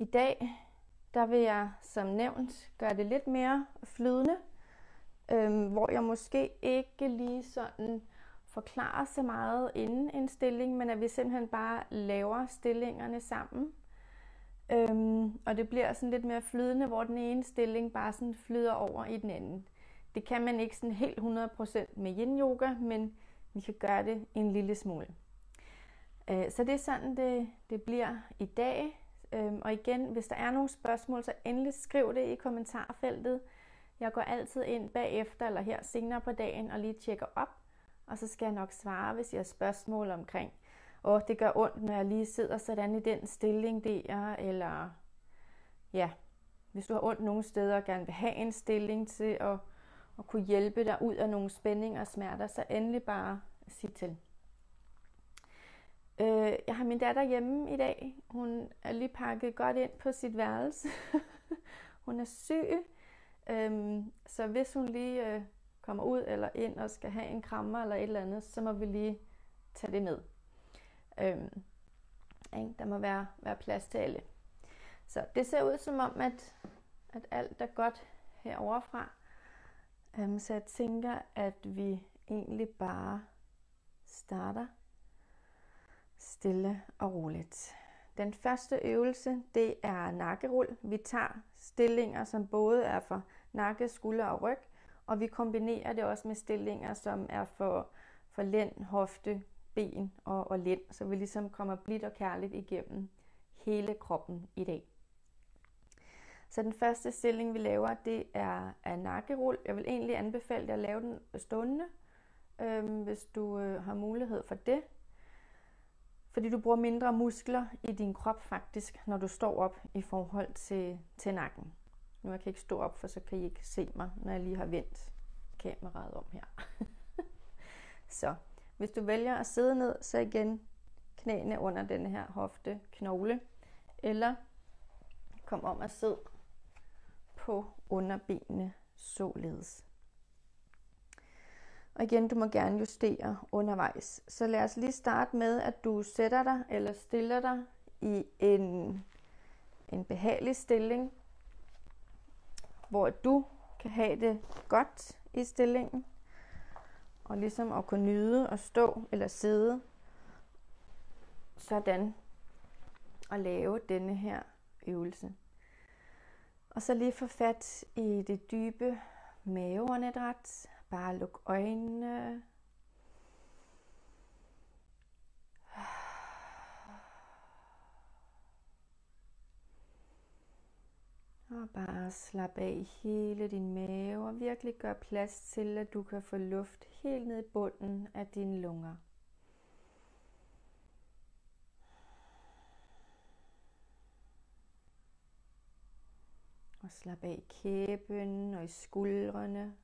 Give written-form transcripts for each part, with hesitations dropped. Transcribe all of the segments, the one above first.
I dag, der vil jeg som nævnt gøre det lidt mere flydende, hvor jeg måske ikke lige sådan forklarer så meget inden en stilling, men at vi simpelthen bare laver stillingerne sammen. Og det bliver sådan lidt mere flydende, hvor den ene stilling bare sådan flyder over i den anden. Det kan man ikke sådan helt 100% med yin yoga, men vi kan gøre det en lille smule. Så det er sådan, det bliver i dag. Og igen, hvis der er nogle spørgsmål, så endelig skriv det i kommentarfeltet. Jeg går altid ind bagefter eller her senere på dagen og lige tjekker op. Og så skal jeg nok svare, hvis I har spørgsmål omkring, det gør ondt, når jeg lige sidder sådan i den stilling der, eller ja, hvis du har ondt nogle steder og gerne vil have en stilling til at kunne hjælpe dig ud af nogle spændinger og smerter, så endelig bare sig til. Jeg har min datter hjemme i dag. Hun er lige pakket godt ind på sit værelse. Hun er syg, så hvis hun lige kommer ud eller ind og skal have en krammer eller et eller andet, så må vi lige tage det med. Der må være plads til alle. Så det ser ud som om, at alt er godt herovre fra. Så jeg tænker, at vi egentlig bare starter stille og roligt. Den første øvelse, det er nakkerul. Vi tager stillinger, som både er for nakke, skulder og ryg, og vi kombinerer det også med stillinger, som er for lænd, hofte, ben og lænd, så vi ligesom kommer blidt og kærligt igennem hele kroppen i dag. Så den første stilling, vi laver, det er nakkerul. Jeg vil egentlig anbefale dig at lave den stående, hvis du har mulighed for det. Fordi du bruger mindre muskler i din krop faktisk, når du står op i forhold til nakken. Nu jeg kan ikke stå op, for så kan I ikke se mig, når jeg lige har vendt kameraet om her. Så hvis du vælger at sidde ned, så igen knæene under den her hofteknogle. Eller kom om at sidde på underbenene således. Og igen, du må gerne justere undervejs. Så lad os lige starte med, at du sætter dig eller stiller dig i en behagelig stilling, hvor du kan have det godt i stillingen. Og ligesom at kunne nyde at stå eller sidde sådan og lave denne her øvelse. Og så lige få fat i det dybe maveåndedræt. Bare luk øjnene. Og bare slap af i hele din mave og virkelig gør plads til, at du kan få luft helt ned i bunden af dine lunger. Og slap af i kæben og i skuldrene.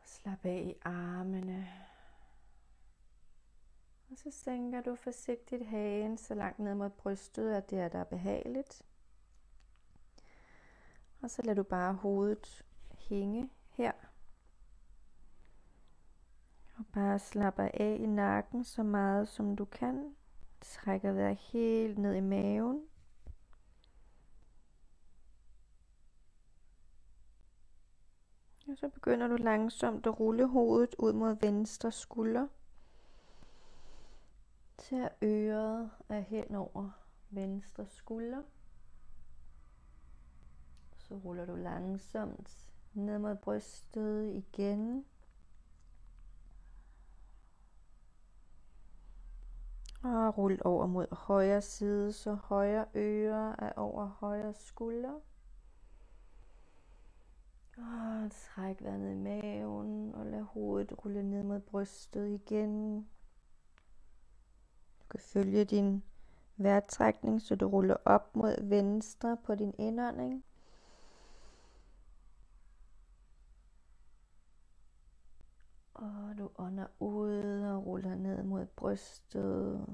Slap af i armene. Og så sænker du forsigtigt hagen så langt ned mod brystet, at det er der behageligt. Og så lader du bare hovedet hænge her. Og bare slapper af i nakken så meget som du kan. Trækker vejret helt ned i maven. Og så begynder du langsomt at rulle hovedet ud mod venstre skulder. Til øret er hen over venstre skulder. Så ruller du langsomt ned mod brystet igen. Og rul over mod højre side, så højre øre er over højre skulder. Og træk vejret ned i maven, og lad hovedet rulle ned mod brystet igen. Du kan følge din vejrtrækning, så du ruller op mod venstre på din indånding. Og du ånder ud og ruller ned mod brystet.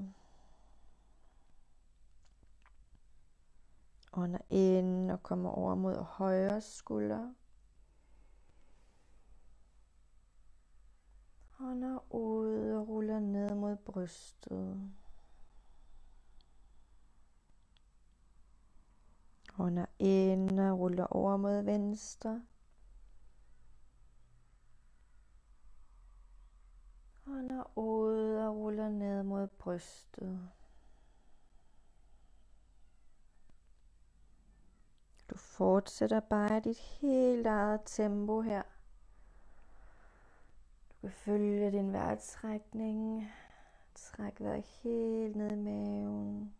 Ånder ind og kommer over mod højre skulder. Ånder ud og ruller ned mod brystet. Ånder ind og ruller over mod venstre. Ånder ud og ruller ned mod brystet. Du fortsætter bare dit helt eget tempo her. Du kan følge din vejrtrækning. Træk vejret helt ned i maven.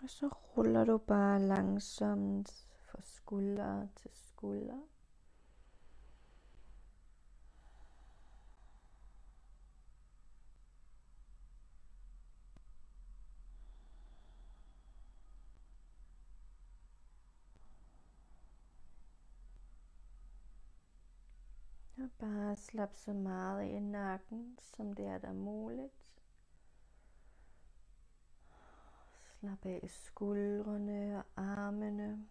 Og så ruller du bare langsomt fra skulder til skulder. Og bare slap så meget i nakken, som det er der muligt. Slap af i skuldrene og armene.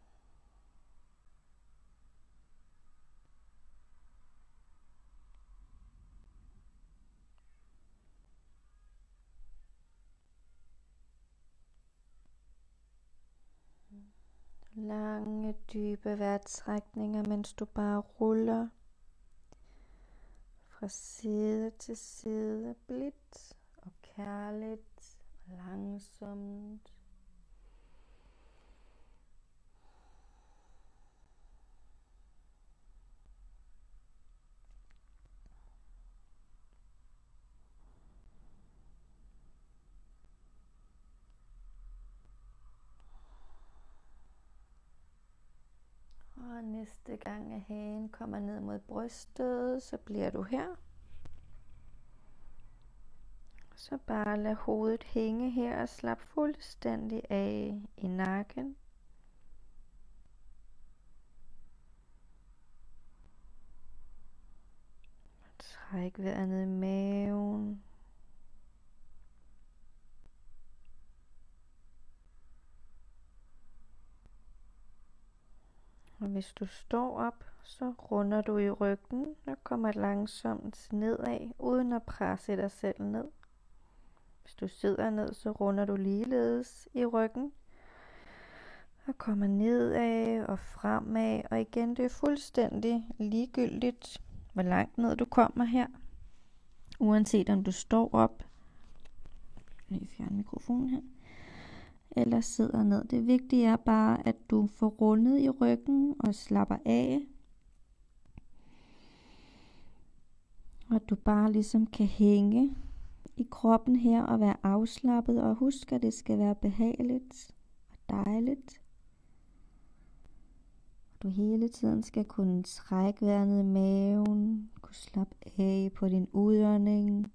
Lange, dybe vejrtrækninger, mens du bare ruller fra side til side, blidt og kærligt og langsomt. Og næste gang at hagen kommer ned mod brystet, så bliver du her. Så bare lad hovedet hænge her og slap fuldstændig af i nakken. Træk vejret ned i maven. Og hvis du står op, så runder du i ryggen og kommer langsomt nedad, uden at presse dig selv ned. Hvis du sidder ned, så runder du ligeledes i ryggen og kommer nedad og fremad. Og igen, det er fuldstændig ligegyldigt, hvor langt ned du kommer her. Uanset om du står op, lige fjerne mikrofonen her, eller sidder ned. Det vigtige er bare, at du får rundet i ryggen og slapper af. Og at du bare ligesom kan hænge i kroppen her og være afslappet. Og husk, at det skal være behageligt og dejligt. Du hele tiden skal kunne trække vejret ned i maven, kunne slappe af på din udånding.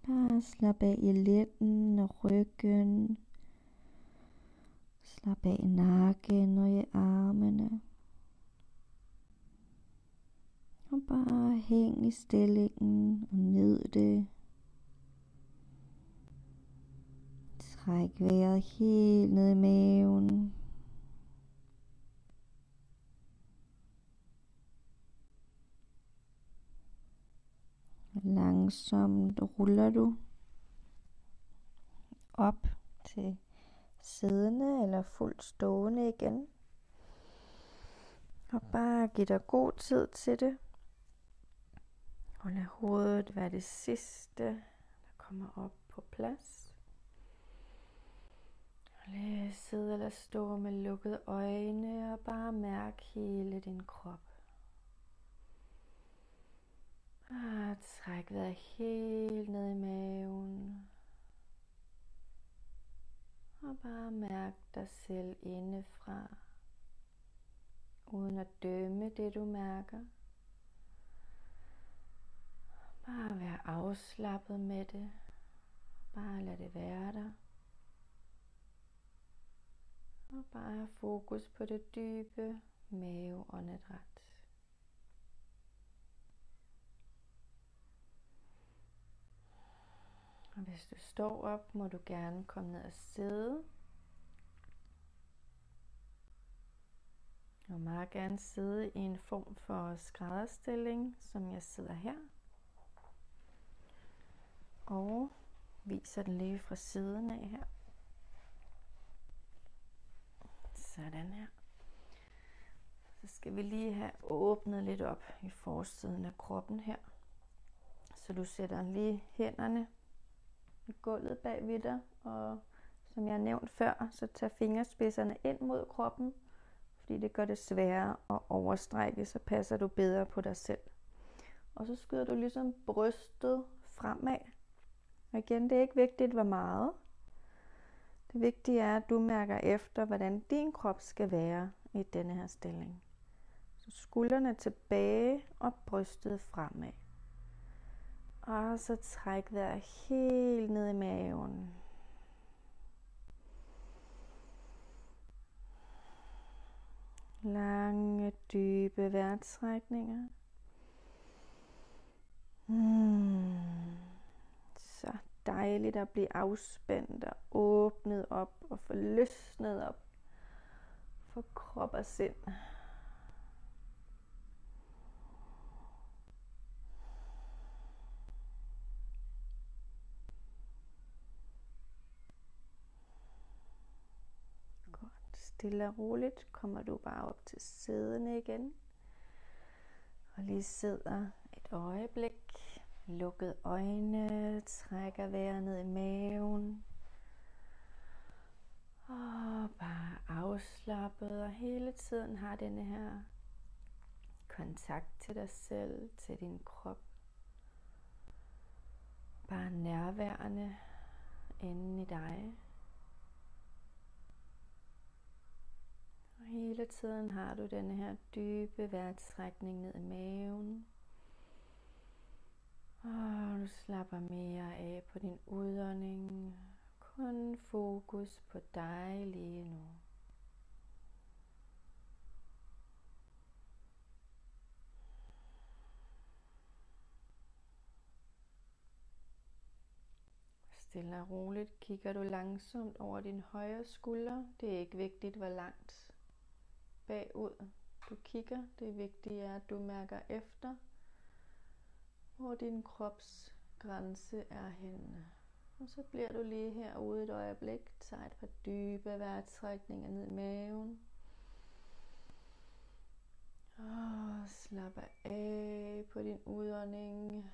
Bare slap af i lænden og ryggen. Slap af i nakken og i armene. Og bare hæng i stillingen og nyd det. Træk vejret helt ned i maven. Langsomt ruller du op til siddende eller fuldt stående igen. Og bare giv dig god tid til det. Og lad hovedet være det sidste, der kommer op på plads. Og lad sidde eller stå med lukkede øjne og bare mærk hele din krop. Og træk vejret helt ned i maven. Og bare mærk dig selv indefra, uden at dømme det du mærker. Bare vær afslappet med det. Bare lad det være der. Og bare have fokus på det dybe maveåndedræt. Og hvis du står op, må du gerne komme ned og sidde. Jeg vil meget gerne sidde i en form for skrædderstilling, som jeg sidder her. Og viser den lige fra siden af her. Sådan her. Så skal vi lige have åbnet lidt op i forsiden af kroppen her. Så du sætter lige hænderne i gulvet bag ved dig, og som jeg har nævnt før, så tag fingerspidserne ind mod kroppen, fordi det gør det sværere at overstrække, så passer du bedre på dig selv. Og så skyder du ligesom brystet fremad. Og igen, det er ikke vigtigt, hvor meget. Det vigtige er, at du mærker efter, hvordan din krop skal være i denne her stilling. Så skuldrene tilbage og brystet fremad. Og så træk vejret helt ned i maven. Lange, dybe vejrtrækninger. Så dejligt at blive afspændt og åbnet op og få løsnet op for krop og sind. Stille og roligt kommer du bare op til siddende igen. Og lige sidder et øjeblik. Lukket øjne. Trækker vejret ned i maven. Og bare afslappet. Og hele tiden har denne her kontakt til dig selv. Til din krop. Bare nærværende inde i dig. Hele tiden har du denne her dybe vejrtrækning ned i maven. Og du slapper mere af på din udånding. Kun fokus på dig lige nu. Stille og roligt kigger du langsomt over din højre skulder. Det er ikke vigtigt, hvor langt bagud du kigger. Det vigtige er, at du mærker efter, hvor din krops grænse er henne. Og så bliver du lige herude et øjeblik. Tag et par dybe vejrtrækninger ned i maven. Og slapper af på din udånding.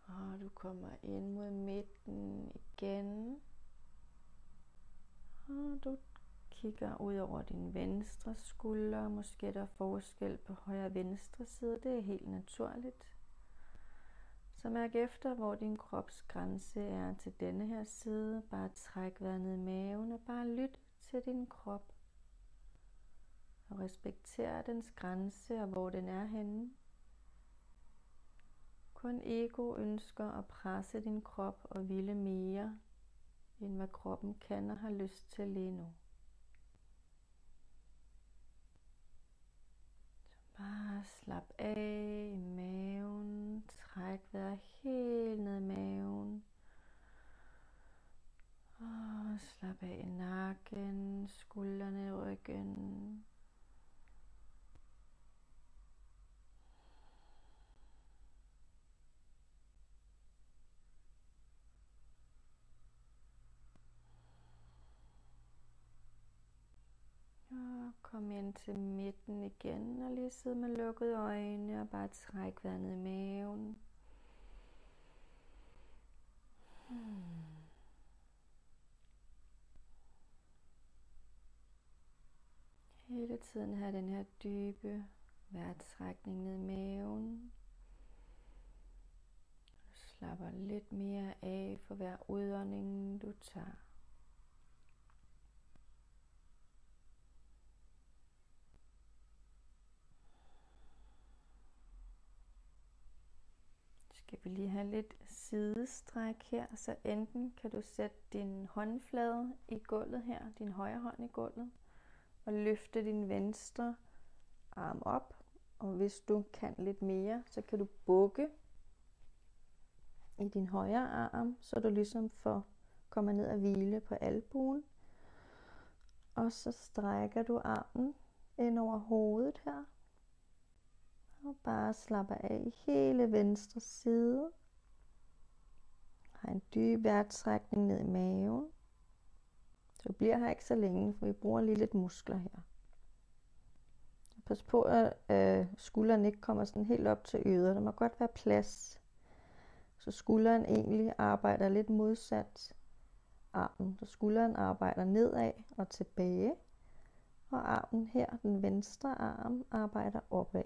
Og du kommer ind mod midten igen. Og du kigger ud over din venstre skulder. Måske er der forskel på højre og venstre side. Det er helt naturligt. Så mærk efter, hvor din krops grænse er til denne her side. Bare træk vejret ned i maven og bare lyt til din krop. Og respekter dens grænse og hvor den er henne. Kun ego ønsker at presse din krop og ville mere, end hvad kroppen kan og har lyst til lige nu. Så bare slap af i maven. Træk vejret helt ned i maven. Og slap af i nakken, skuldrene i ryggen. Kom ind til midten igen og lige sidde med lukkede øjne og bare træk vejret ned i maven. Hele tiden have den her dybe vejrtrækning ned i maven. Du slapper lidt mere af for hver udånding du tager. Skal vi lige have lidt sidestræk her, så enten kan du sætte din håndflade i gulvet her, din højre hånd i gulvet, og løfte din venstre arm op, og hvis du kan lidt mere, så kan du bukke i din højre arm, så du ligesom kommer ned og hvile på albuen. Og så strækker du armen ind over hovedet her. Og bare slapper af i hele venstre side. Har en dyb vejrtrækning ned i maven. Så du bliver her ikke så længe, for vi bruger lige lidt muskler her. Pas på, at skulderen ikke kommer sådan helt op til øret. Der må godt være plads. Så skulderen egentlig arbejder lidt modsat armen. Så skulderen arbejder nedad og tilbage. Og armen her, den venstre arm, arbejder opad.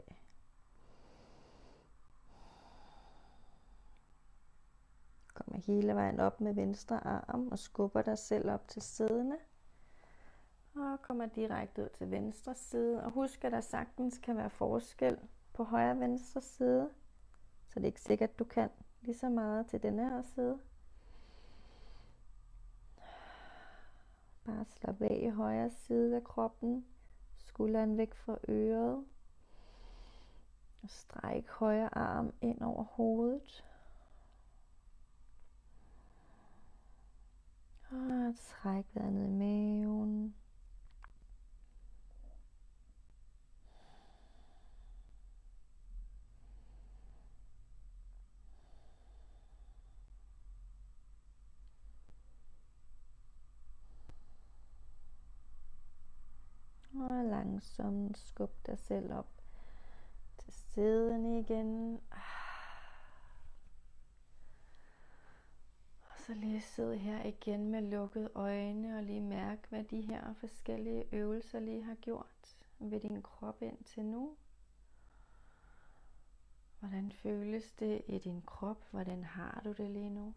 Kommer hele vejen op med venstre arm og skubber dig selv op til siddende. Og kommer direkte ud til venstre side. Og husk, at der sagtens kan være forskel på højre og venstre side. Så det er ikke sikkert, at du kan lige så meget til denne her side. Bare slap af i højre side af kroppen. Skulderen væk fra øret. Og stræk højre arm ind over hovedet. Og træk vejret ned i maven. Og langsomt skub dig selv op til siden igen. Og så lige sidde her igen med lukkede øjne og lige mærke, hvad de her forskellige øvelser lige har gjort ved din krop indtil nu. Hvordan føles det i din krop? Hvordan har du det lige nu?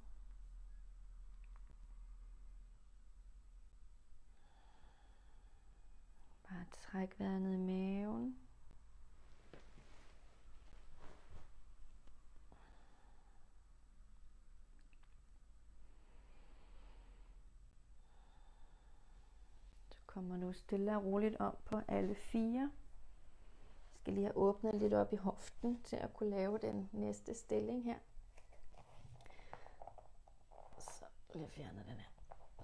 Bare træk vejret ned i maven. Så kommer du stille og roligt om på alle fire. Jeg skal lige have åbnet lidt op i hoften til at kunne lave den næste stilling her. Så lige fjerner den her.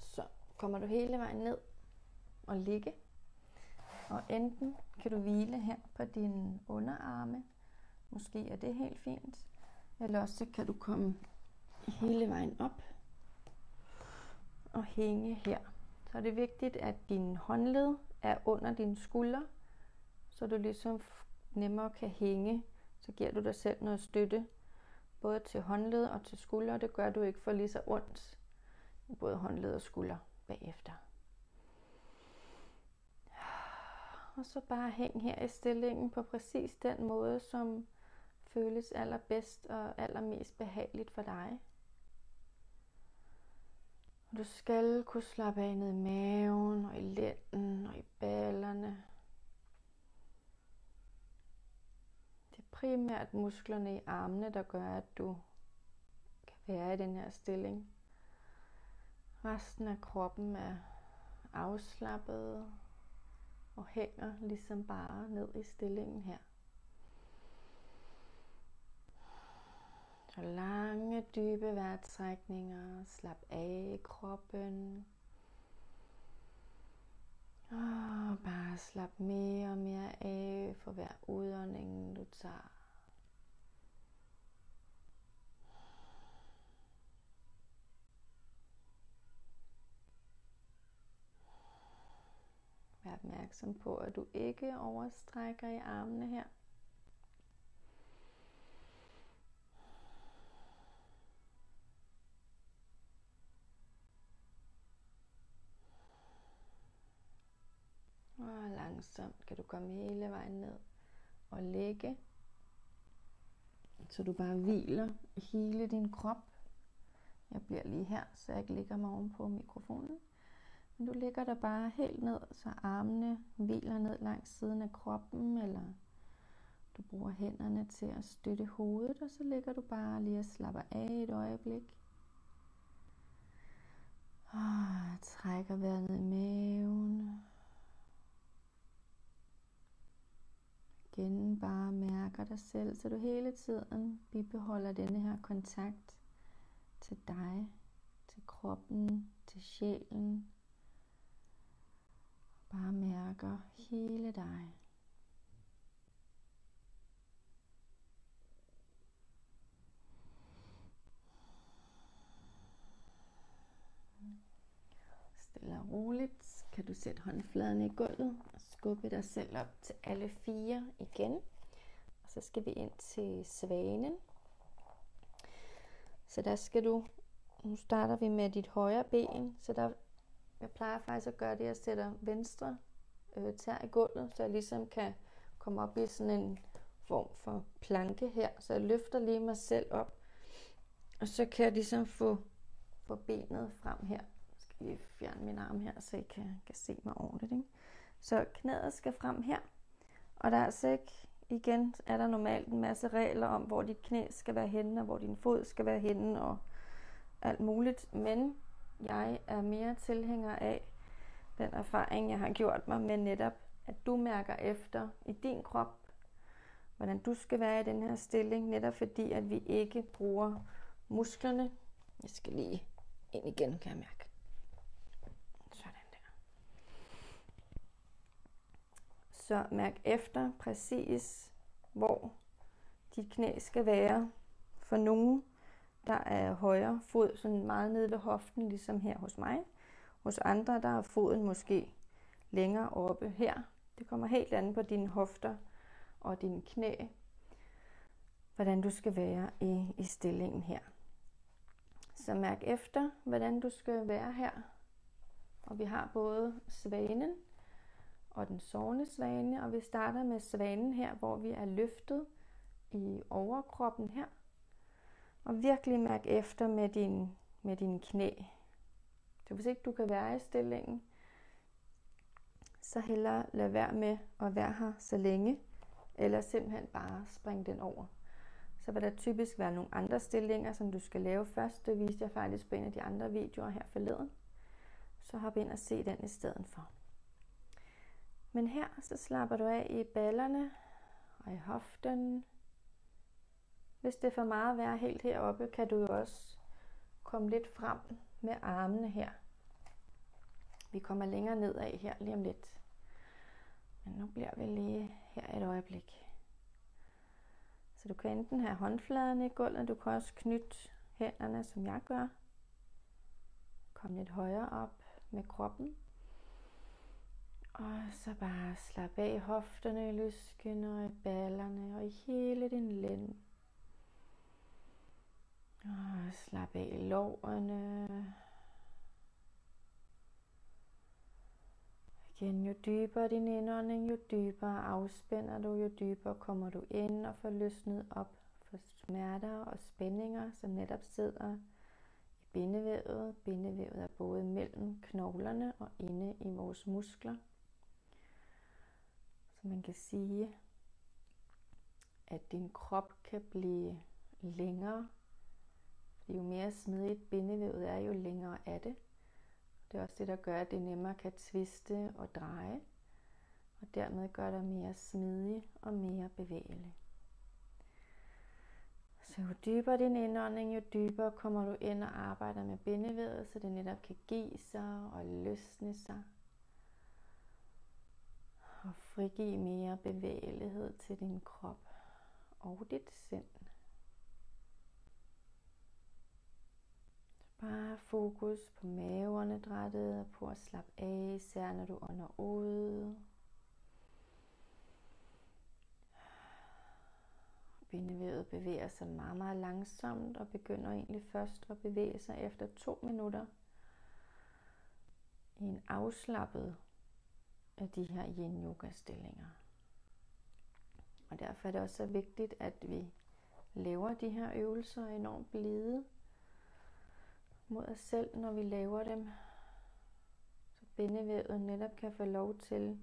Så kommer du hele vejen ned og ligge. Og enten kan du hvile her på dine underarme. Måske er det helt fint. Eller også kan du komme hele vejen op og hænge her. Så er det vigtigt, at din håndled er under dine skuldre, så du ligesom nemmere kan hænge. Så giver du dig selv noget støtte, både til håndled og til skulder. Det gør du ikke for lige så ondt i både håndled og skulder bagefter. Og så bare hæng her i stillingen på præcis den måde, som føles allerbedst og allermest behageligt for dig. Du skal kunne slappe af ned i maven og i lænden og i ballerne. Det er primært musklerne i armene, der gør, at du kan være i den her stilling. Resten af kroppen er afslappet og hænger ligesom bare ned i stillingen her. Så lange, dybe vejrtrækninger. Slap af i kroppen. Og bare slap mere og mere af for hver udånding, du tager. Vær opmærksom på, at du ikke overstrækker i armene her. Og langsomt kan du komme hele vejen ned og ligge, så du bare hviler hele din krop. Jeg bliver lige her, så jeg ikke ligger mig oven på mikrofonen. Men du ligger der bare helt ned, så armene hviler ned langs siden af kroppen, eller du bruger hænderne til at støtte hovedet, og så ligger du bare lige og slapper af et øjeblik. Og trækker vejret ned i maven. Igen bare mærker dig selv, så du hele tiden bibeholder denne her kontakt til dig, til kroppen, til sjælen. Bare mærker hele dig. Stille og roligt kan du sætte håndfladerne i gulvet og skubbe dig selv op til alle 4 igen. Og så skal vi ind til svanen. Så der skal du, nu starter vi med dit højre ben, så der, jeg plejer faktisk at gøre det, at jeg sætter venstre tær i gulvet, så jeg ligesom kan komme op i sådan en form for planke her. Så jeg løfter lige mig selv op, og så kan jeg ligesom få benet frem her. Jeg skal lige fjerne min arm her, så I kan se mig ordentligt, ikke? Så knæet skal frem her, og der er altså ikke, igen er der normalt en masse regler om, hvor dit knæ skal være henne, og hvor din fod skal være henne, og alt muligt. Men jeg er mere tilhænger af den erfaring, jeg har gjort mig med netop, at du mærker efter i din krop, hvordan du skal være i den her stilling, netop fordi, at vi ikke bruger musklerne. Jeg skal lige ind igen, kan jeg mærke. Sådan der. Så mærk efter præcis, hvor dit knæ skal være. For nogen, der er højre fod sådan meget nede ved hoften, ligesom her hos mig. Hos andre, der er foden måske længere oppe her. Det kommer helt an på dine hofter og dine knæ, hvordan du skal være i stillingen her. Så mærk efter, hvordan du skal være her. Og vi har både svanen og den sovende svane, og vi starter med svanen her, hvor vi er løftet i overkroppen her. Og virkelig mærk efter med dine knæ. Så hvis ikke du kan være i stillingen, så hellere lad være med at være her så længe, eller simpelthen bare springe den over. Så vil der typisk være nogle andre stillinger, som du skal lave først. Det viste jeg faktisk på en af de andre videoer her forleden. Så hop ind og se den i stedet for. Men her så slapper du af i ballerne og i hoften. Hvis det er for meget at være helt heroppe, kan du jo også komme lidt frem med armene her. Vi kommer længere nedad her lige om lidt. Men nu bliver vi lige her et øjeblik. Så du kan enten have håndfladerne i gulvet, du kan også knytte hænderne, som jeg gør. Kom lidt højere op med kroppen. Og så bare slap af i hofterne, i lysken og i ballerne og i hele din lænd. Og slap af i lårene. Igen, jo dybere din indånding, jo dybere afspænder du, jo dybere kommer du ind og får løsnet op for smerter og spændinger, som netop sidder i bindevævet. Bindevævet er både mellem knoglerne og inde i vores muskler. Så man kan sige, at din krop kan blive længere. Jo mere smidigt bindevævet er, jo længere er det. Det er også det, der gør, at det nemmere kan tviste og dreje, og dermed gør dig mere smidig og mere bevægelig. Så jo dybere din indånding, jo dybere kommer du ind og arbejder med bindevævet, så det netop kan give sig og løsne sig. Og frigive mere bevægelighed til din krop og dit sind. Bare fokus på maveåndedrættet og på at slappe af, især når du ånder ud. Bindevævet bevæger sig meget, meget langsomt og begynder egentlig først at bevæge sig efter 2 minutter i en afslappet af de her yin yoga stillinger. Og derfor er det også så vigtigt, at vi laver de her øvelser enormt blide mod os selv, når vi laver dem, så bindevævet netop kan få lov til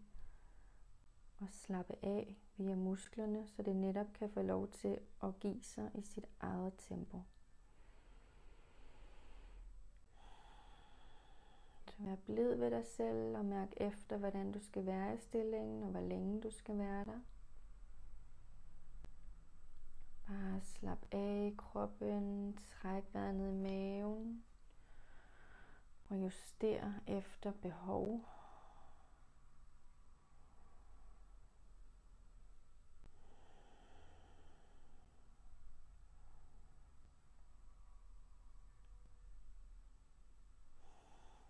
at slappe af via musklerne, så det netop kan få lov til at give sig i sit eget tempo. Så vær blid ved dig selv og mærk efter, hvordan du skal være i stillingen og hvor længe du skal være der. Bare slap af i kroppen, træk vejret ned i maven og juster efter behov.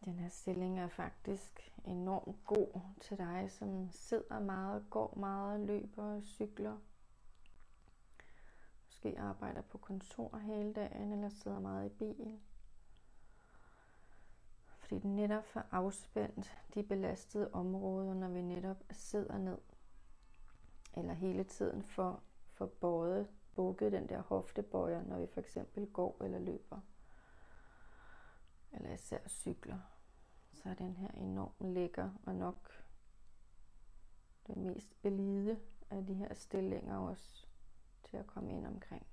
Den her stilling er faktisk enormt god til dig, som sidder meget, går meget, løber, cykler. Måske arbejder på kontor hele dagen, eller sidder meget i bil. Fordi den netop får afspændt de belastede områder, når vi netop sidder ned. Eller hele tiden får bukket den der hoftebøjer, når vi for eksempel går eller løber. Eller især cykler. Så er den her enormt lækker og nok den mest belide af de her stillinger også til at komme ind omkring.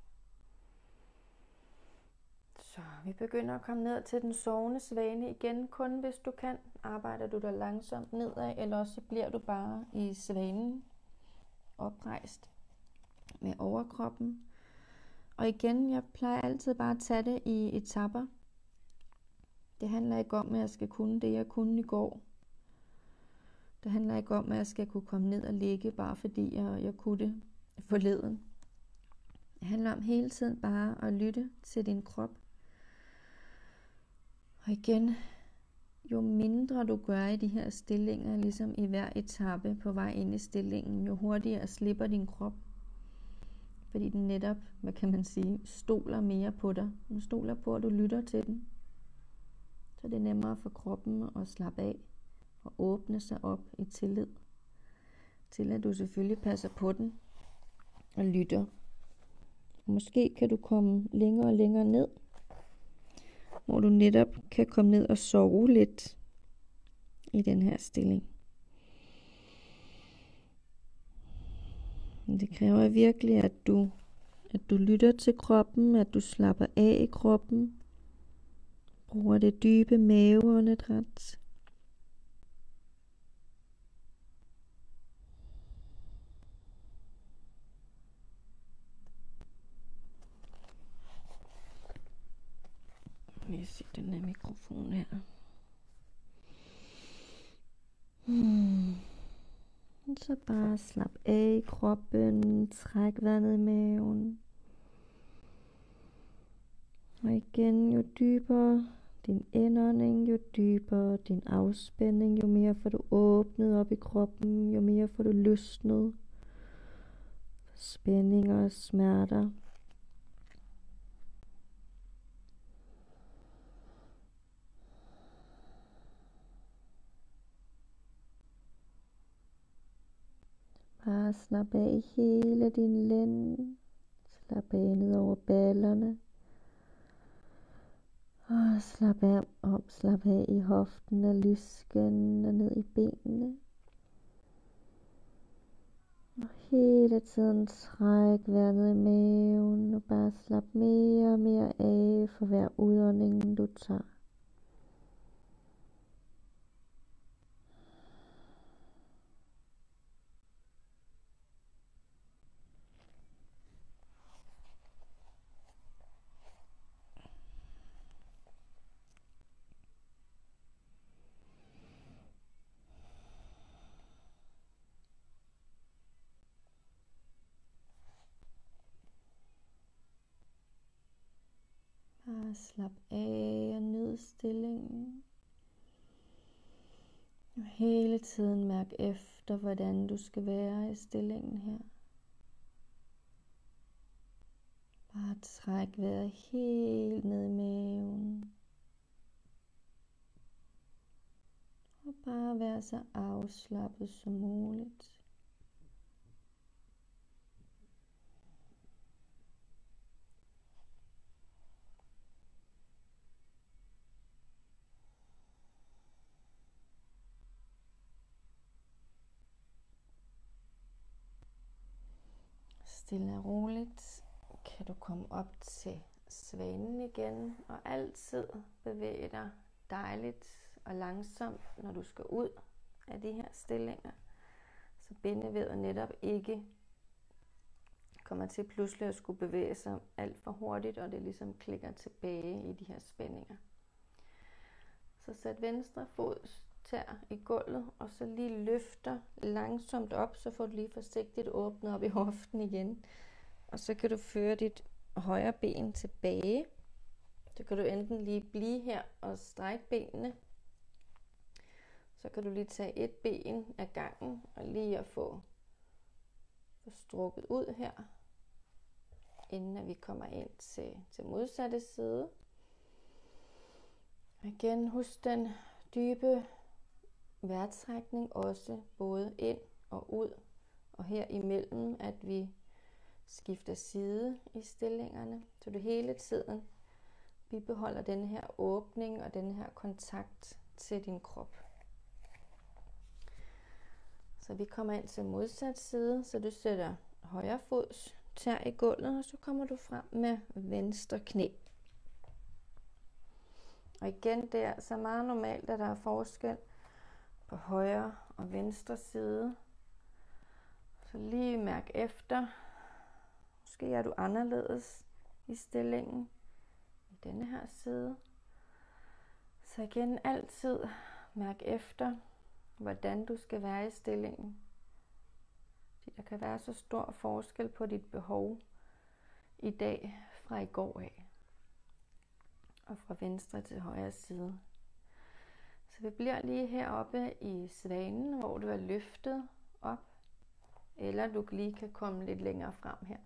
Så vi begynder at komme ned til den sovende svane igen, kun hvis du kan. Arbejder du dig langsomt nedad, eller også bliver du bare i svanen oprejst med overkroppen. Og igen, jeg plejer altid bare at tage det i etaper. Det handler ikke om, at jeg skal kunne det, jeg kunne i går. Det handler ikke om, at jeg skal kunne komme ned og ligge, bare fordi jeg kunne det forleden. Det handler om hele tiden bare at lytte til din krop. Og igen, jo mindre du gør i de her stillinger, ligesom i hver etape på vej ind i stillingen, jo hurtigere slipper din krop. Fordi den netop, hvad kan man sige, stoler mere på dig. Den stoler på, at du lytter til den. Så det er nemmere for kroppen at slappe af og åbne sig op i tillid. Til at du selvfølgelig passer på den og lytter. Måske kan du komme længere og længere ned, hvor du netop kan komme ned og sove lidt i den her stilling. Men det kræver virkelig, at du lytter til kroppen, at du slapper af i kroppen, bruger det dybe maveåndedræt. Jeg ser den her mikrofon her. Så bare slap af i kroppen, træk vandet i maven. Og igen, jo dybere din indånding, jo dybere din afspænding, jo mere får du åbnet op i kroppen, jo mere får du løsnet spændinger og smerter. Bare slap af i hele din lænd. Slap af ned over ballerne. Og slap af i hoften og lysken og ned i benene. Og hele tiden træk vejret ned i maven og bare slap mere og mere af for hver udånding du tager. Bare slap af og nyd stillingen. Og hele tiden mærk efter, hvordan du skal være i stillingen her. Bare træk vejret helt ned i maven. Og bare vær så afslappet som muligt. Stille og roligt kan du komme op til svanen igen, og altid bevæge dig dejligt og langsomt, når du skal ud af de her stillinger. Så bindevævet netop ikke kommer til pludselig at skulle bevæge sig alt for hurtigt, og det ligesom klikker tilbage i de her spændinger. Så sæt venstre fod tær i gulvet, og så lige løfter langsomt op, så får du lige forsigtigt åbnet op i hoften igen. Og så kan du føre dit højre ben tilbage. Så kan du enten lige blive her og strække benene. Så kan du lige tage et ben ad gangen og lige at få strukket ud her, inden vi kommer ind til modsatte side. Og igen, husk den dybe vejrtrækning også både ind og ud. Og her imellem, at vi skifter side i stillingerne, så du hele tiden bibeholder den her åbning og den her kontakt til din krop. Så vi kommer ind til modsat side, så du sætter højre fods tær i gulvet, og så kommer du frem med venstre knæ. Og igen, det er altså meget normalt, at der er forskel på højre og venstre side. Så lige mærk efter. Måske er du anderledes i stillingen i denne her side. Så igen, altid mærk efter, hvordan du skal være i stillingen. Der kan være så stor forskel på dit behov i dag fra i går af. Og fra venstre til højre side. Så vi bliver lige heroppe i svanen, hvor du er løftet op. Eller du lige kan komme lidt længere frem her,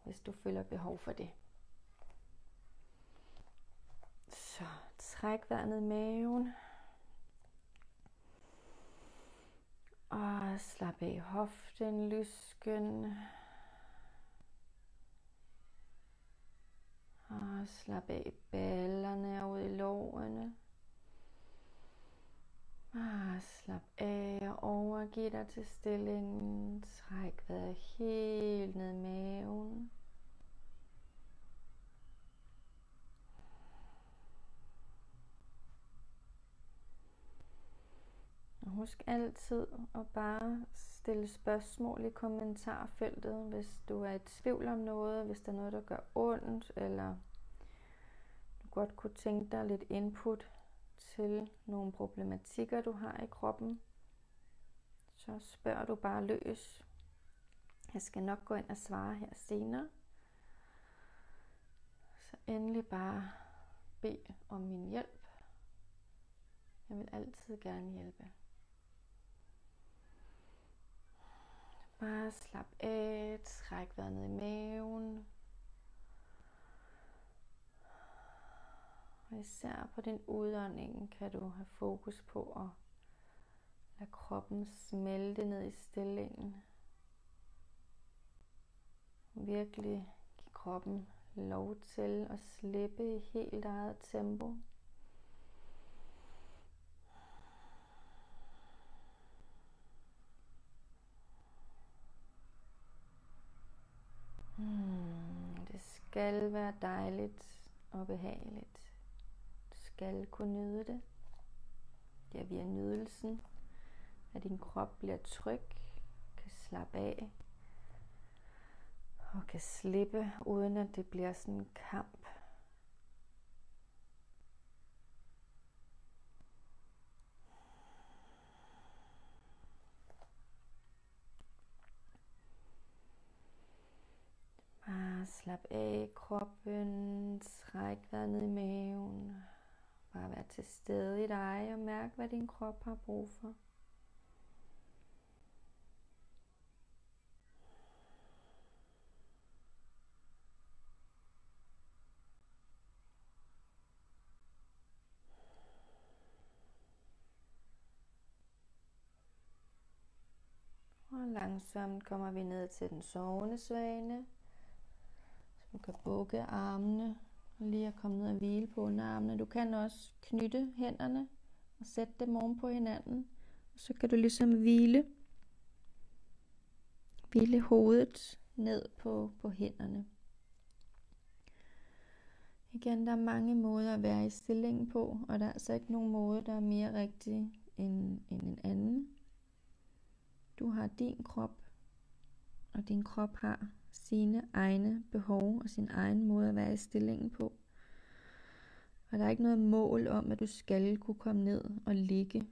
hvis du føler behov for det. Så træk vejret ned i maven. Og slap af i hoften, lysken. Og slap af i ballerne og ud i lårene. Og slap af og overgiv dig til stillingen. Træk vejret helt ned i maven. Og husk altid at bare stille spørgsmål i kommentarfeltet, hvis du er i tvivl om noget, hvis der er noget, der gør ondt, eller du godt kunne tænke dig lidt input til nogle problematikker, du har i kroppen. Så spørger du bare løs. Jeg skal nok gå ind og svare her senere. Så endelig bare bed om min hjælp. Jeg vil altid gerne hjælpe. Bare slap af, træk vejret ned i maven. Og især på din udånding kan du have fokus på at lade kroppen smelte ned i stillingen. Virkelig give kroppen lov til at slippe i helt eget tempo. Det skal være dejligt og behageligt. Du skal kunne nyde det. Det er via nydelsen, at din krop bliver tryg, kan slappe af og kan slippe, uden at det bliver sådan en kamp. Bare slap af i kroppen, træk vejret ned i maven. Bare vær til stede i dig og mærk, hvad din krop har brug for. Og langsomt kommer vi ned til den sovende svane. Så du kan bukke armene og lige at komme ned og hvile på underarmene. Du kan også knytte hænderne og sætte dem oven på hinanden. Og så kan du ligesom hvile hovedet ned på hænderne. Igen, der er mange måder at være i stillingen på, og der er altså ikke nogen måde, der er mere rigtig end en anden. Du har din krop, og din krop har sine egne behov og sin egen måde at være i stillingen på. Og der er ikke noget mål om, at du skal kunne komme ned og ligge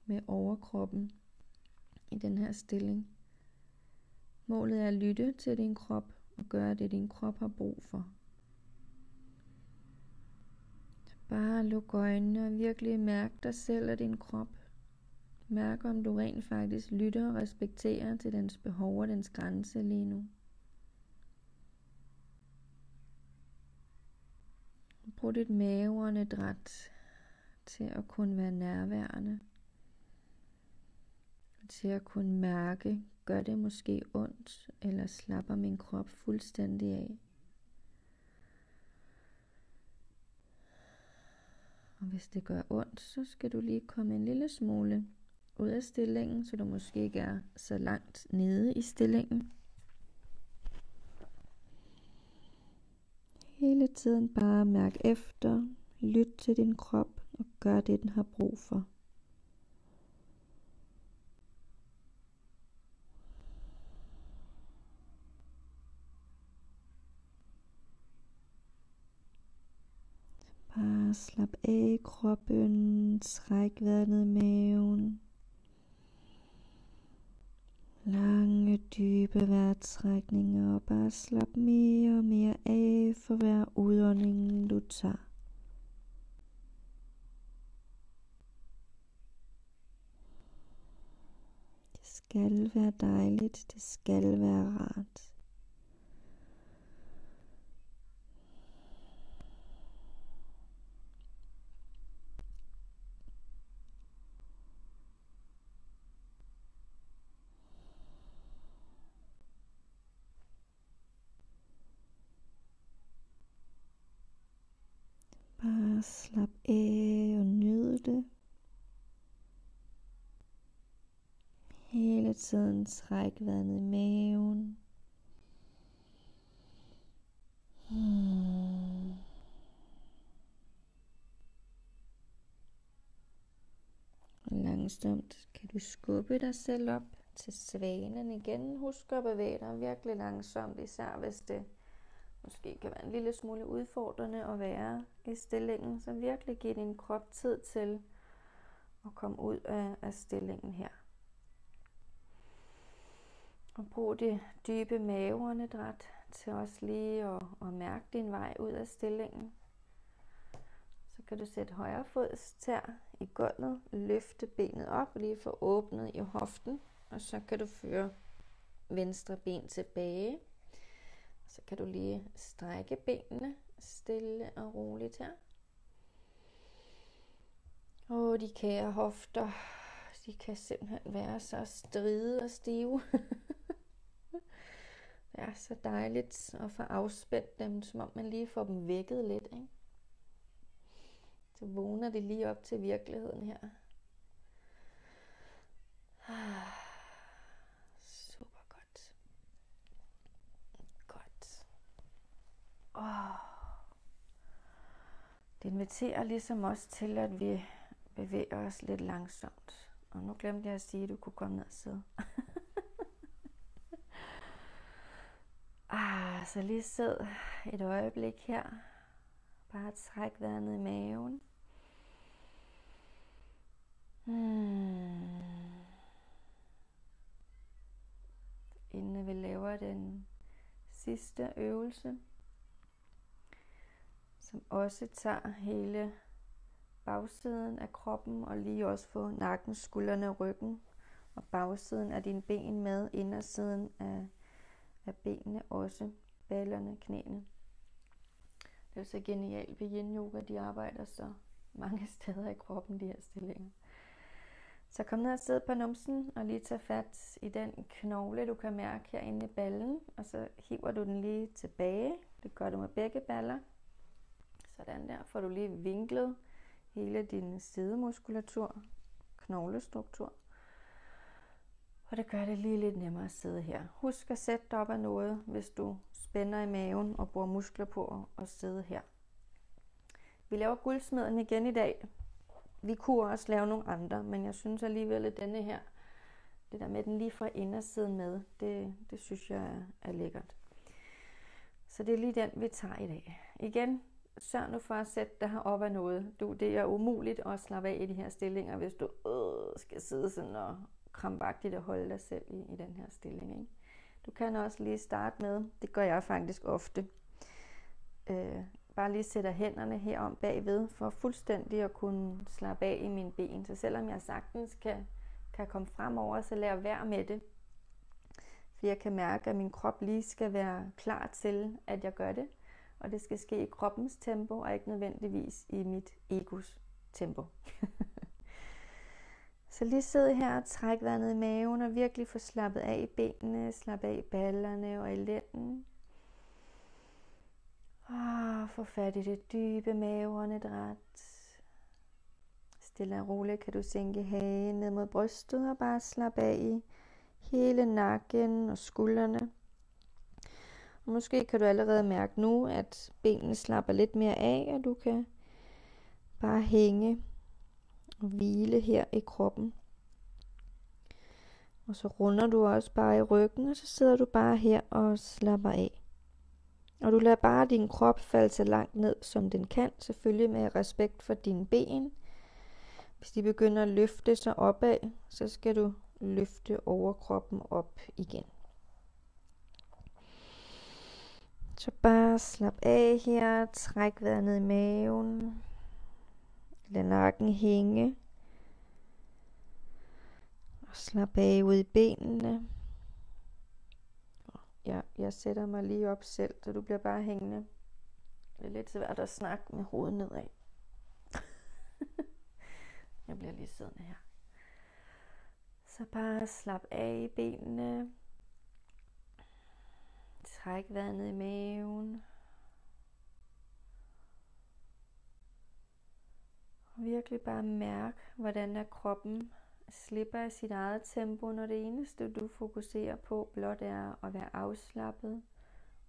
med overkroppen i den her stilling. Målet er at lytte til din krop og gøre det, din krop har brug for. Så bare luk øjnene og virkelig mærk dig selv og din krop. Mærk, om du rent faktisk lytter og respekterer til dens behov og dens grænse lige nu. Brug dit maveåndedræt til at kunne være nærværende. Til at kunne mærke, gør det måske ondt, eller slapper min krop fuldstændig af. Og hvis det gør ondt, så skal du lige komme en lille smule ud af stillingen, så du måske ikke er så langt nede i stillingen. Hele tiden bare mærk efter, lyt til din krop og gør det, den har brug for. Bare slap af i kroppen, træk vejret ned i maven. Lange, dybe vejrtrækninger, og bare slap mere og mere af for hver udånding, du tager. Det skal være dejligt, det skal være rart. Bare slap af og nyd det. Hele tiden træk vejret ned i maven. Langsomt kan du skubbe dig selv op til svanen igen. Husk at bevæge dig virkelig langsomt, især hvis det måske kan være en lille smule udfordrende at være i stillingen. Så virkelig giv din krop tid til at komme ud af stillingen her. Og brug det dybe maveåndedræt til også lige at mærke din vej ud af stillingen. Så kan du sætte højre fods tær i gulvet, løfte benet op og lige få åbnet i hoften. Og så kan du føre venstre ben tilbage. Så kan du lige strække benene stille og roligt her. Og de kære hofter, de kan simpelthen være så stride og stive. Det er så dejligt at få afspændt dem, som om man lige får dem vækket lidt, ikke? Så vågner de lige op til virkeligheden her. Super godt. Godt. Det inviterer ligesom også til, at vi bevæger os lidt langsomt. Og nu glemte jeg at sige, at du kunne komme ned og sidde. Så lige sid et øjeblik her. Bare træk vejret ned i maven. Inden vi laver den sidste øvelse, som også tager hele bagsiden af kroppen og lige også få nakken, skuldrene, ryggen og bagsiden af dine ben med, indersiden af benene også, ballerne, knæene. Det er så genialt ved yin yoga, de arbejder så mange steder i kroppen, de her stillinger. Så kom ned og sid på numsen og lige tage fat i den knogle, du kan mærke herinde i ballen, og så hiver du den lige tilbage. Det gør du med begge baller. Sådan der får du lige vinklet hele din sidemuskulatur, knoglestruktur. Og det gør det lige lidt nemmere at sidde her. Husk at sætte dig op af noget, hvis du spænder i maven og bruger muskler på at sidde her. Vi laver guldsmeden igen i dag. Vi kunne også lave nogle andre, men jeg synes alligevel, at denne her, det der med den lige fra indersiden med, det synes jeg er lækkert. Så det er lige den, vi tager i dag. Igen, sørg nu for at sætte dig op af noget. Det er umuligt at slappe af i de her stillinger, hvis du skal sidde sådan og krampagtigt og holde dig selv i den her stilling. Ikke? Du kan også lige starte med, det gør jeg faktisk ofte, bare lige sætter hænderne herom bagved, for fuldstændig at kunne slappe af i mine ben. Så selvom jeg sagtens kan komme fremover, så lad være med det. For jeg kan mærke, at min krop lige skal være klar til, at jeg gør det. Og det skal ske i kroppens tempo, og ikke nødvendigvis i mit egos tempo. Så lige sidde her og træk vejret ned i maven, og virkelig få slappet af i benene, slappe af i ballerne og i lænden. Få fat i det dybe maveåndedræt. Stille og roligt kan du sænke hagen ned mod brystet og bare slappe af i hele nakken og skuldrene. Og måske kan du allerede mærke nu, at benene slapper lidt mere af, og du kan bare hænge og hvile her i kroppen. Og så runder du også bare i ryggen, og så sidder du bare her og slapper af. Og du lader bare din krop falde så langt ned, som den kan, selvfølgelig med respekt for dine ben. Hvis de begynder at løfte sig opad, så skal du løfte overkroppen op igen. Så bare slap af her, træk vejret ned i maven, lad nakken hænge, og slap af ud i benene. Jeg sætter mig lige op selv, så du bliver bare hængende. Det er lidt svært at snakke med hovedet nedad. Jeg bliver lige siddende her. Så bare slap af i benene. Træk vejret ned i maven. Og virkelig bare mærk, hvordan kroppen slipper af sit eget tempo, når det eneste du fokuserer på blot er at være afslappet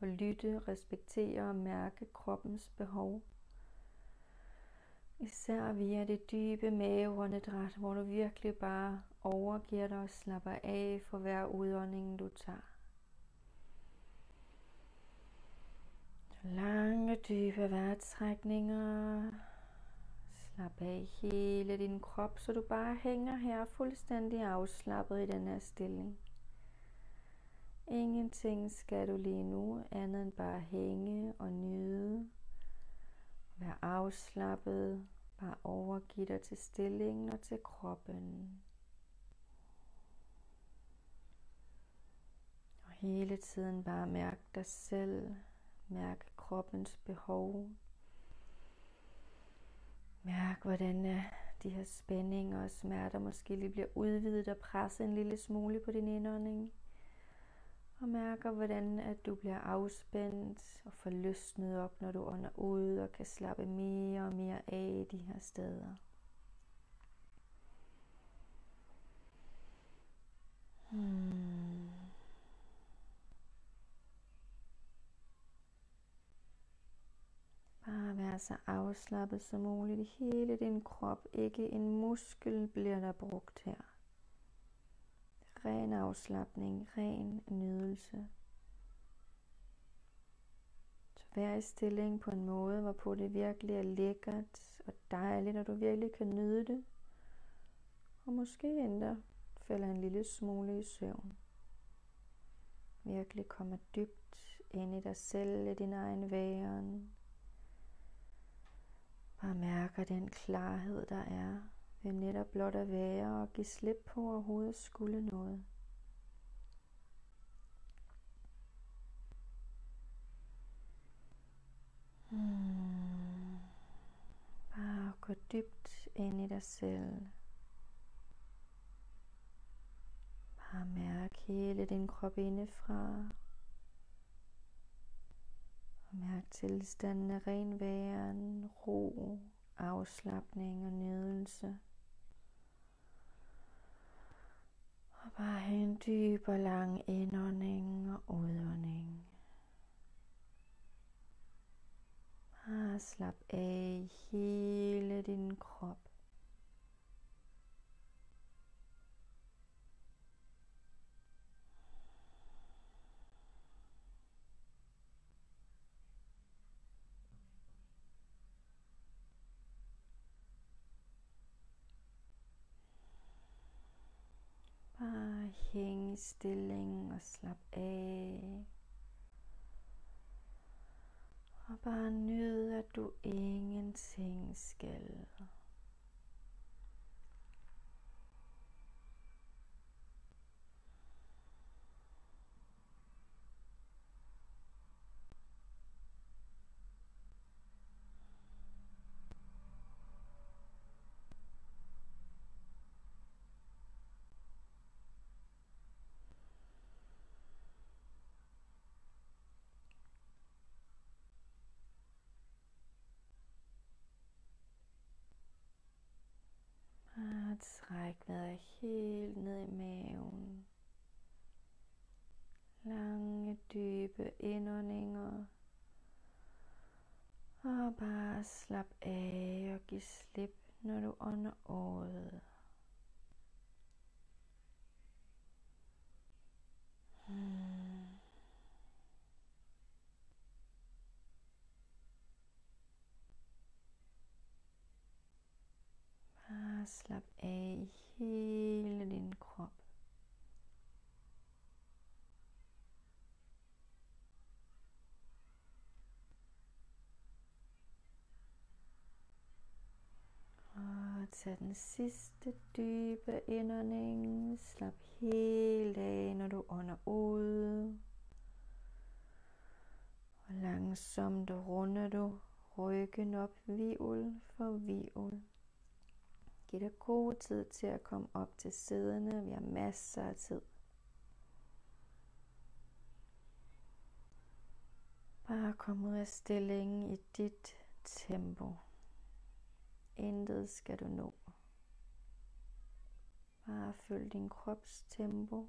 og lytte, respektere og mærke kroppens behov. Især via det dybe maveåndedræt, hvor du virkelig bare overgiver dig og slapper af for hver udånding du tager. Lange dybe vejrtrækninger. Slap af hele din krop, så du bare hænger her fuldstændig afslappet i den her stilling. Ingenting skal du lige nu, andet end bare hænge og nyde. Vær afslappet, bare overgiv dig til stillingen og til kroppen. Og hele tiden bare mærk dig selv, mærk kroppens behov. Mærk, hvordan de her spændinger og smerter måske lige bliver udvidet og presset en lille smule på din indånding. Og mærker, hvordan at du bliver afspændt og får løsnet op, når du ånder ud og kan slappe mere og mere af de her steder. Bare vær så afslappet som muligt i hele din krop. Ikke en muskel bliver der brugt her. Ren afslapning, ren nydelse. Så vær i stilling på en måde, hvorpå det virkelig er lækkert og dejligt, og du virkelig kan nyde det. Og måske endda falder en lille smule i søvn. Virkelig kommer dybt ind i dig selv, i din egen væren. Bare mærker den klarhed, der er ved netop blot at være og give slip på overhovedet skulle noget. Bare gå dybt ind i dig selv. Bare mærk hele din krop indefra. Og mærk tilstanden af ren væren, ro, afslapning og nydelse. Og bare have en dyb og lang indånding og udånding. Bare slap af i hele din krop. i stilling og slap af. Og bare nyd, at du ingenting skal. Og træk vejret helt ned i maven. Lange, dybe indåndinger. Og bare slap af og giv slip, når du ånder ud. Bare slap af i hele din krop. Og tag den sidste dybe indånding. Slap helt af, når du ånder ud. Og langsomt runder du ryggen op hvirvel for hvirvel. Giv dig god tid til at komme op til siddende. Vi har masser af tid. Bare kom ud af stillingen i dit tempo. Intet skal du nå. Bare følg din krops tempo,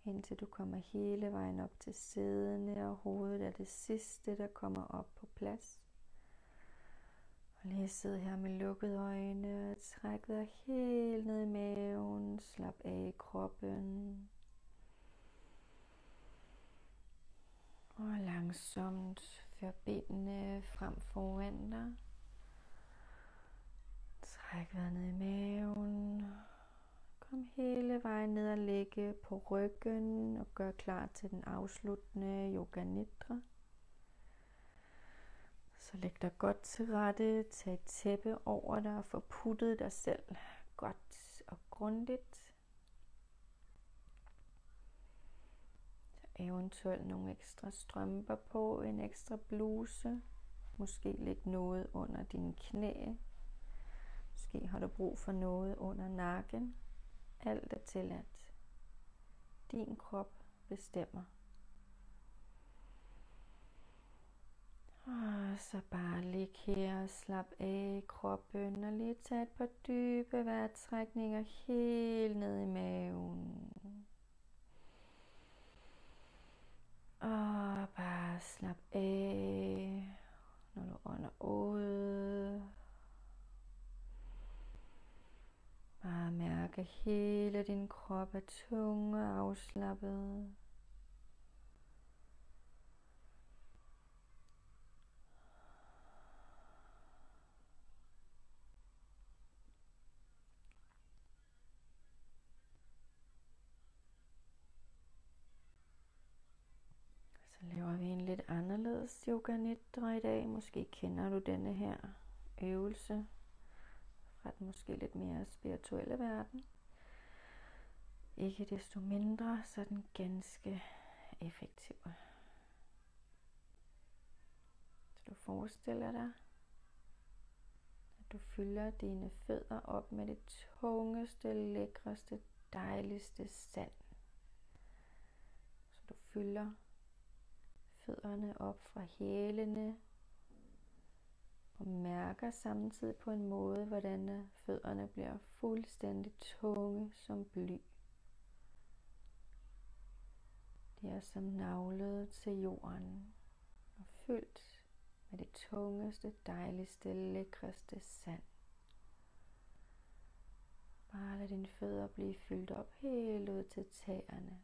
indtil du kommer hele vejen op til siddende, og hovedet er det sidste, der kommer op på plads. Og lige sidde her med lukkede øjne, træk dig helt ned i maven, slap af i kroppen. Og langsomt før benene frem foran dig. Træk vejret ned i maven. Kom hele vejen ned og ligge på ryggen og gør klar til den afsluttende Yoga Nidra. Så læg dig godt til rette, tag et tæppe over dig og få puttet dig selv godt og grundigt. Så eventuelt nogle ekstra strømper på, en ekstra bluse, måske læg noget under dine knæ. Måske har du brug for noget under nakken. Alt er tilladt. Din krop bestemmer. Og så bare lig her og slap af i kroppen. Og lige tage et par dybe vejrtrækninger helt ned i maven. Og bare slap af, når du ånder ud. Bare mærke hele din krop er tung og afslappet. Så laver vi en lidt anderledes Yoga Nidra i dag. Måske kender du denne her øvelse fra den måske lidt mere spirituelle verden. Ikke desto mindre, så er den ganske effektiv. Så du forestiller dig, at du fylder dine fødder op med det tungeste, lækreste, dejligste sand. Så du fylder fødderne op fra hælene og mærker samtidig på en måde, hvordan fødderne bliver fuldstændig tunge som bly. De er som naglet til jorden og fyldt med det tungeste, dejligste, lækreste sand. Bare lad dine fødder blive fyldt op helt ud til tæerne.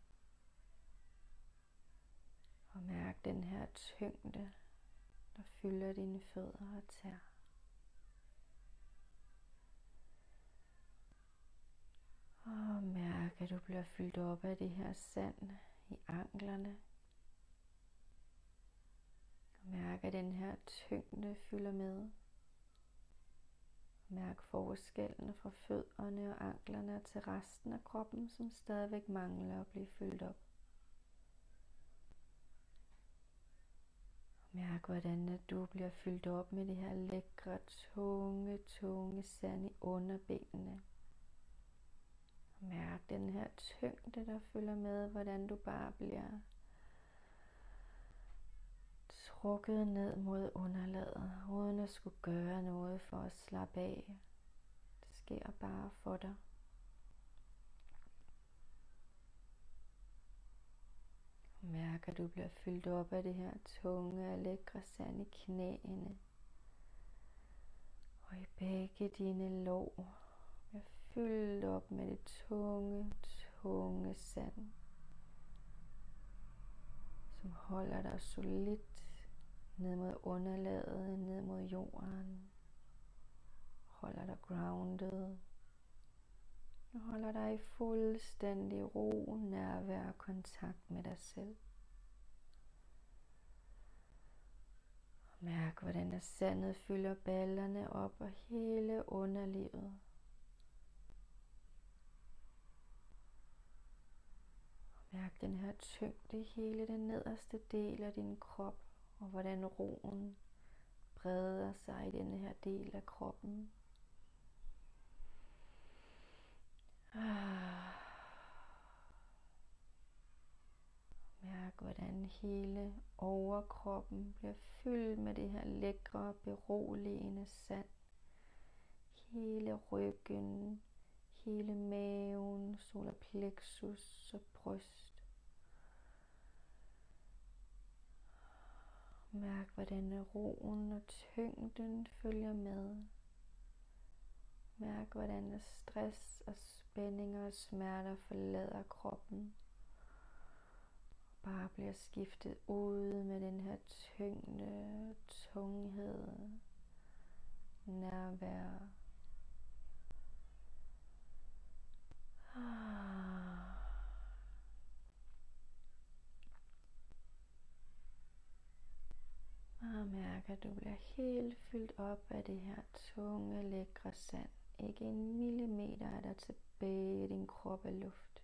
Og mærk den her tyngde, der fylder dine fødder og tæer. Og mærk, at du bliver fyldt op af det her sand i anklerne. Mærk, at den her tyngde fylder med. Mærk forskellen fra fødderne og anklerne til resten af kroppen, som stadigvæk mangler at blive fyldt op. Mærk, hvordan at du bliver fyldt op med det her lækre, tunge sand i underbenene. Mærk den her tyngde, der følger med, hvordan du bare bliver trukket ned mod underlaget, uden at skulle gøre noget for at slappe af. Det sker bare for dig. Mærk, at du bliver fyldt op af det her tunge og lækre sand i knæene. Og i begge dine lår bliver fyldt op med det tunge sand, som holder dig solidt ned mod underlaget, ned mod jorden. Holder dig grounded. Og holder dig i fuldstændig ro, nærvær og kontakt med dig selv. Mærk, hvordan der sandet fylder ballerne op og hele underlivet. Mærk den her tyngde i hele den nederste del af din krop, og hvordan roen breder sig i denne her del af kroppen. Mærk, hvordan hele overkroppen bliver fyldt med det her lækre, beroligende sand. Hele ryggen, hele maven, solar plexus og bryst. Mærk, hvordan roen og tyngden følger med. Mærk, hvordan stress og spændinger og smerter forlader kroppen. Bare bliver skiftet ud med den her tyngde, tunghed, nærvær. Og mærk, at du bliver helt fyldt op af det her tunge, lækre sand. Ikke en millimeter er der tilbage i din krop af luft.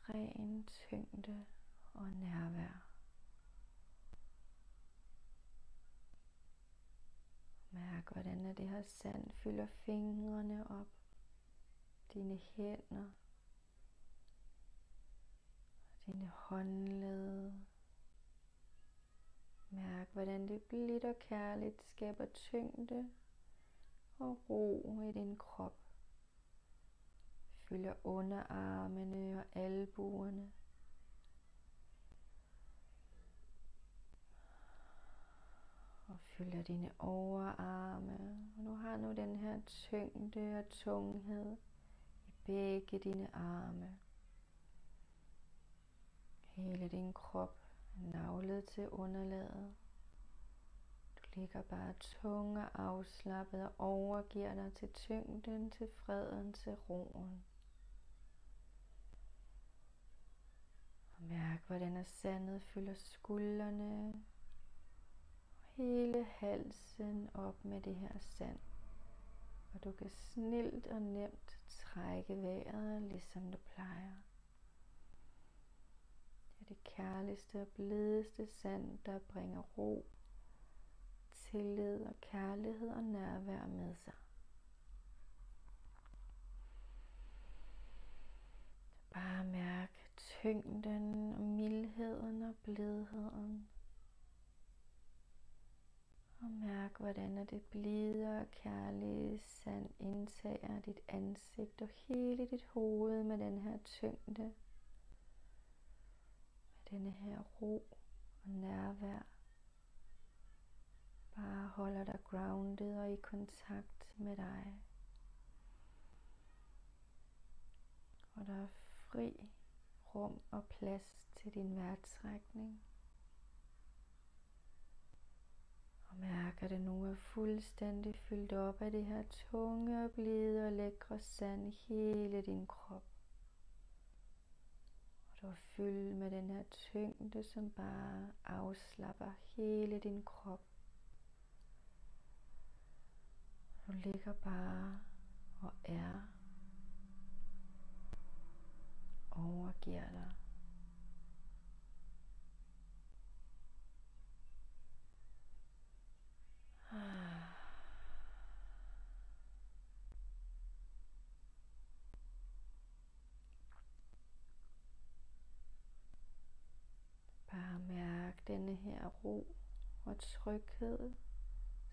Ren tyngde og nærvær. Mærk, hvordan det her sand fylder fingrene op, dine hænder, dine håndled. Mærk, hvordan det blidt og kærligt skaber tyngde og ro i din krop. Fylder underarmene og albuerne. Og fylder dine overarme. Og du har nu den her tyngde og tunghed i begge dine arme. Hele din krop er navlet til underlaget. Du ligger bare tung og afslappet og overgiver dig til tyngden, til freden, til roen. Og mærk, hvordan sandet fylder skuldrene og hele halsen op med det her sand. Og du kan snildt og nemt trække vejret, ligesom du plejer. Det er det kærligste og blideste sand, der bringer ro, tillid og kærlighed og nærvær med sig. Bare mærk tyngden og mildheden og blidheden. Og mærk, hvordan det blide og kærlige sand indtager dit ansigt og hele dit hoved med den her tyngde. Med denne her ro og nærvær. Bare holder dig grounded og i kontakt med dig. Og der er fri rum og plads til din vejrtrækning. Og mærk, at det nu er fuldstændig fyldt op af det her tunge og blide og lækre sand i hele din krop. Og du er fyldt med den her tyngde, som bare afslapper hele din krop. Du ligger bare og er. Overgiver dig. Bare mærk denne her ro og tryghed,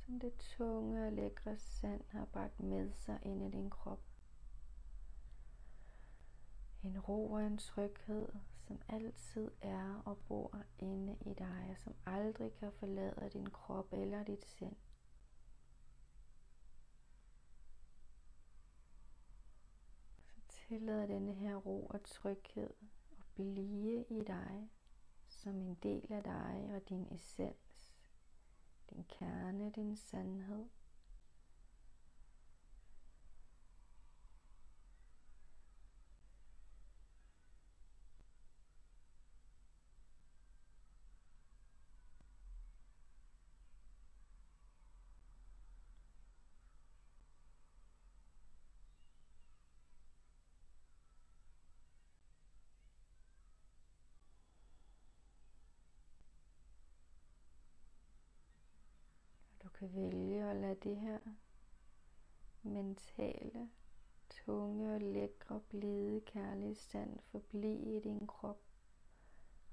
som det tunge og lækre sand har bragt med sig ind i din krop. En ro og en tryghed, som altid er og bor inde i dig, som aldrig kan forlade din krop eller dit sind. Så tillad denne her ro og tryghed at blive i dig, som en del af dig og din essens, din kerne, din sandhed. Du kan vælge at lade det her mentale, tunge og lækre, blide, kærlige sand forblive i din krop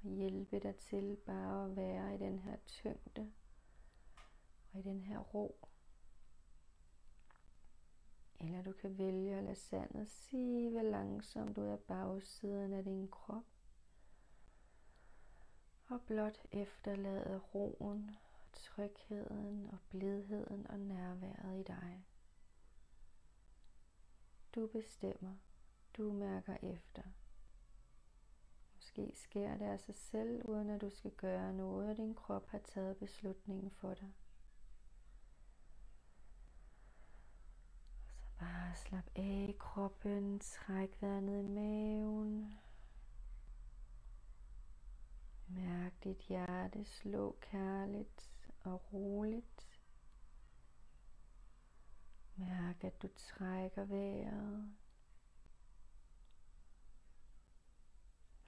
og hjælpe dig til bare at være i den her tyngde og i den her ro. Eller du kan vælge at lade sandet sive langsomt ud af bagsiden af din krop og blot efterlade roen, trygheden og blidheden og nærværet i dig. Du bestemmer. Du mærker efter. Måske sker det af sig selv, uden at du skal gøre noget, og din krop har taget beslutningen for dig. Så bare slap af i kroppen, træk vejret ned i maven. Mærk dit hjerte slå kærligt og roligt. Mærk, at du trækker vejret.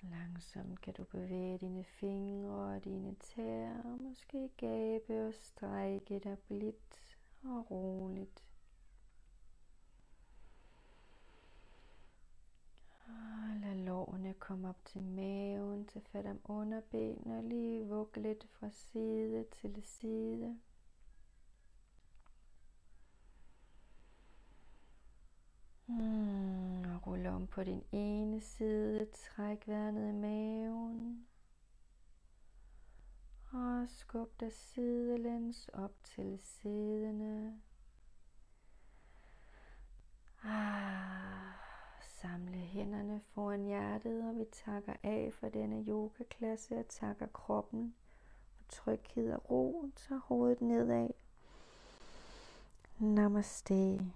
Langsomt kan du bevæge dine fingre og dine tæer, og måske gabe og strække dig blidt og roligt. Og lad lårene komme op til maven, til fat om underbenene, og lige vugge lidt fra side til side. Og rulle om på din ene side, træk vejret ned i maven. Og skub dig sidelæns op til sidene. Samle hænderne foran hjertet, og vi takker af for denne yogaklasse og takker kroppen for tryghed og ro. Tag hovedet nedad. Namaste.